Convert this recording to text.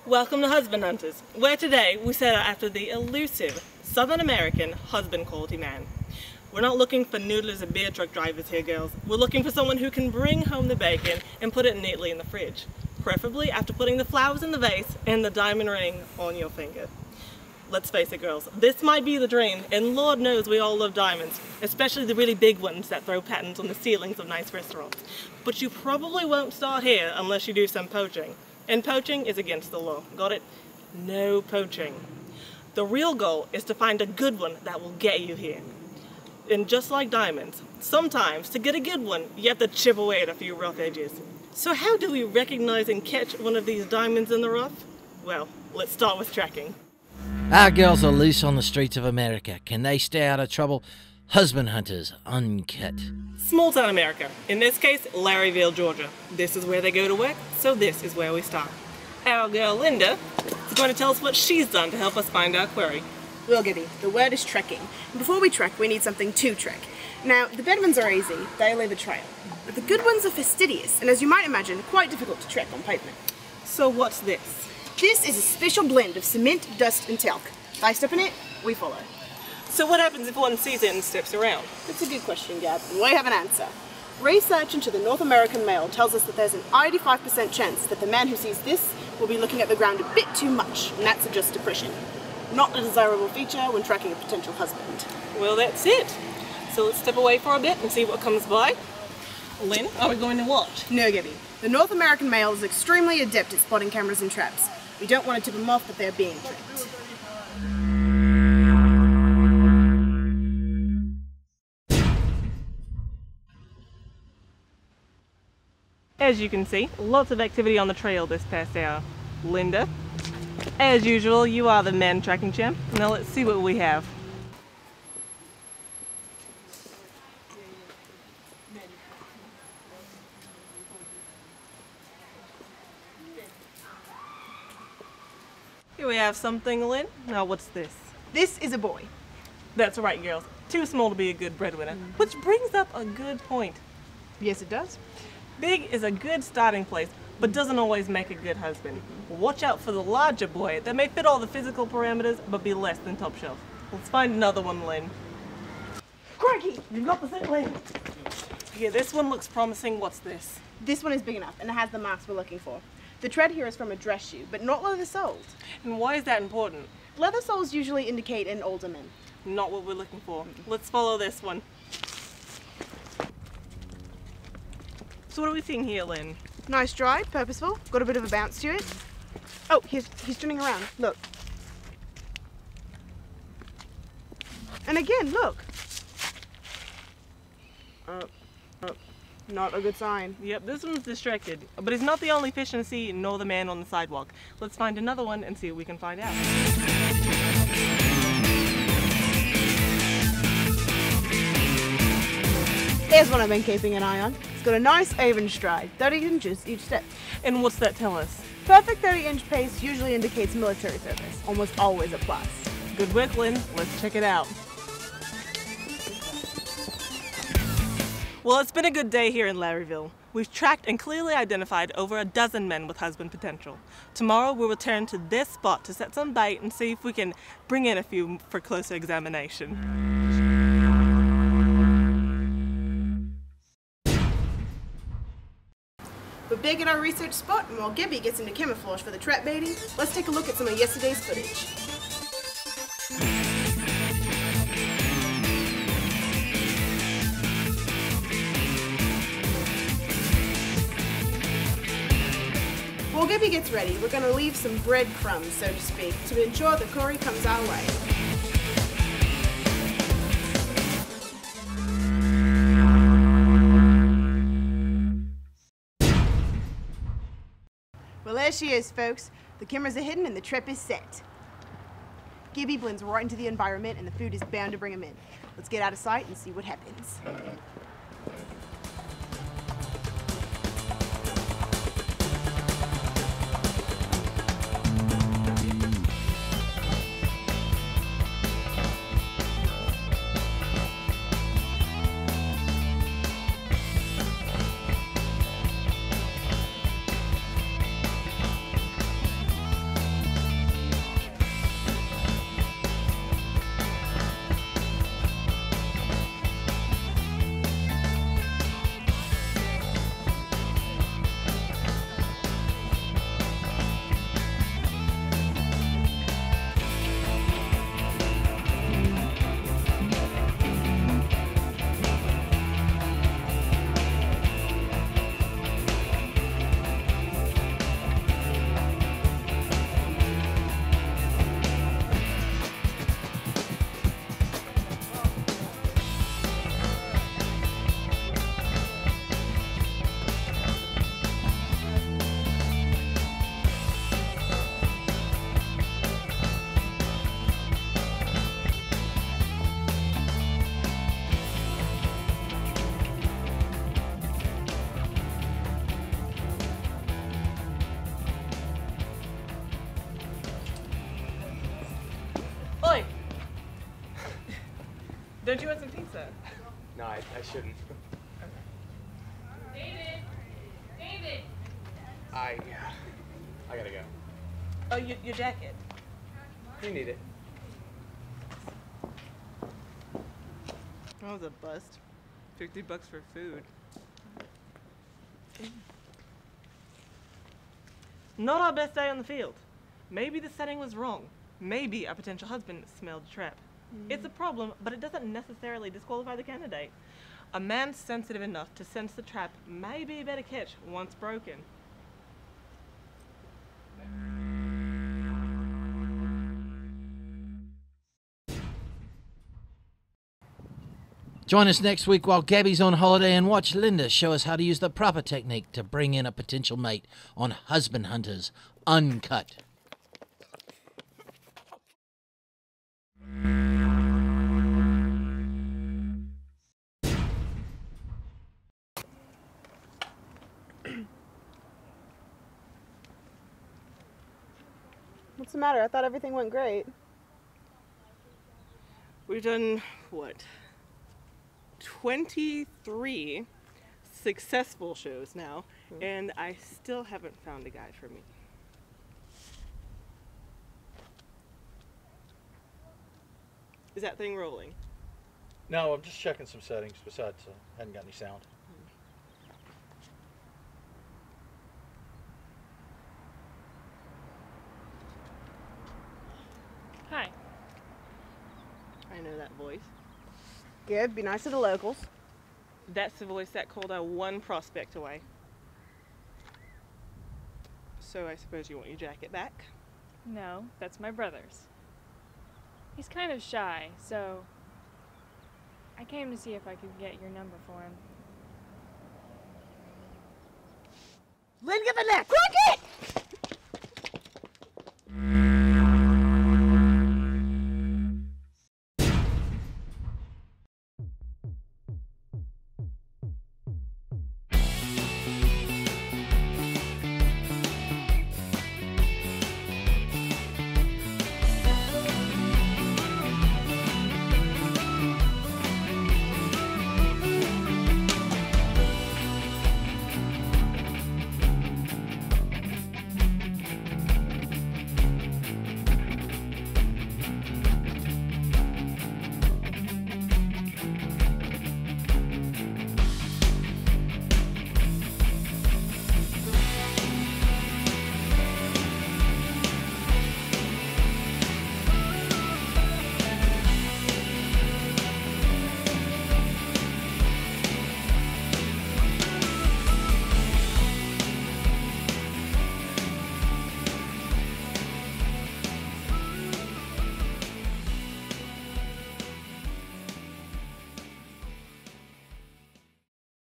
Welcome to Husband Hunters, where today we set out after the elusive Southern American husband quality man. We're not looking for noodlers and beer truck drivers here, girls. We're looking for someone who can bring home the bacon and put it neatly in the fridge, preferably after putting the flowers in the vase and the diamond ring on your finger. Let's face it, girls, this might be the dream, and Lord knows we all love diamonds, especially the really big ones that throw patterns on the ceilings of nice restaurants. But you probably won't start here unless you do some poaching. And poaching is against the law. Got it? No poaching. The real goal is to find a good one that will get you here. And just like diamonds, sometimes to get a good one, you have to chip away at a few rough edges. So how do we recognize and catch one of these diamonds in the rough? Well, let's start with tracking. Our girls are loose on the streets of America. Can they stay out of trouble? Husband Hunters, Uncut. Small town America. In this case, Larryville, Georgia. This is where they go to work, so this is where we start. Our girl Linda is going to tell us what she's done to help us find our quarry. Well, Gibby, the word is trekking. And before we trek, we need something to trek. Now, the bad ones are easy. They leave a trail. But the good ones are fastidious, and as you might imagine, quite difficult to trek on pavement. So what's this? This is a special blend of cement, dust, and talc. They step in it, we follow. So what happens if one sees it and steps around? That's a good question, Gab, and we have an answer. Research into the North American male tells us that there's an 85% chance that the man who sees this will be looking at the ground a bit too much, and that suggests depression. Not a desirable feature when tracking a potential husband. Well, that's it. So let's step away for a bit and see what comes by. Lynn, are we going to watch? No, Gibby. The North American male is extremely adept at spotting cameras and traps. We don't want to tip them off that they're being tricked. As you can see, lots of activity on the trail this past hour. Linda, as usual, you are the man tracking champ. Now let's see what we have. Here we have something, Lynn. Now what's this? This is a boy. That's right, girls. Too small to be a good breadwinner. Which brings up a good point. Yes, it does. Big is a good starting place, but doesn't always make a good husband. Watch out for the larger boy that may fit all the physical parameters, but be less than top shelf. Let's find another one, Lynn. Crikey, you've got the thing, Lynn. Yeah, this one looks promising. What's this? This one is big enough, and it has the marks we're looking for. The tread here is from a dress shoe, but not leather-soled. And why is that important? Leather soles usually indicate an older man. Not what we're looking for. Let's follow this one. So what are we seeing here, Lynn? Nice dry, purposeful, got a bit of a bounce to it. Oh, he's turning around, look. And again, look. Not a good sign. Yep, this one's distracted, but he's not the only fish in the sea nor the man on the sidewalk. Let's find another one and see what we can find out. Here's one I've been keeping an eye on. It's got a nice even stride, 30 inches each step. And what's that tell us? Perfect 30-inch pace usually indicates military service, almost always a plus. Good work, Lynn. Let's check it out. Well, it's been a good day here in Larryville. We've tracked and clearly identified over a dozen men with husband potential. Tomorrow we'll return to this spot to set some bait and see if we can bring in a few for closer examination. We're big at our research spot, and while Gibby gets into camouflage for the trap baiting, let's take a look at some of yesterday's footage. While Gibby gets ready, we're going to leave some breadcrumbs, so to speak, to ensure the curry comes our way. Well, there she is, folks. The cameras are hidden and the trap is set. Gibby blends right into the environment and the food is bound to bring him in. Let's get out of sight and see what happens. Don't you want some pizza? No, I shouldn't. David! David! I gotta go. Oh, your jacket. You need it. That was a bust. $50 for food. Not our best day on the field. Maybe the setting was wrong. Maybe our potential husband smelled a trap. It's a problem, but it doesn't necessarily disqualify the candidate. A man sensitive enough to sense the trap may be a better catch once broken. Join us next week while Gabby's on holiday and watch Linda show us how to use the proper technique to bring in a potential mate on Husband Hunters Uncut. What's the matter? I thought everything went great. We've done, what, 23 successful shows now, and I still haven't found a guy for me. Is that thing rolling? No, I'm just checking some settings. Besides, I hadn't got any sound. Hi. I know that voice. Good, be nice to the locals. That's the voice that called our one prospect away. So I suppose you want your jacket back? No, that's my brother's. He's kind of shy, so I came to see if I could get your number for him. Lynn, give it neck! Rocky!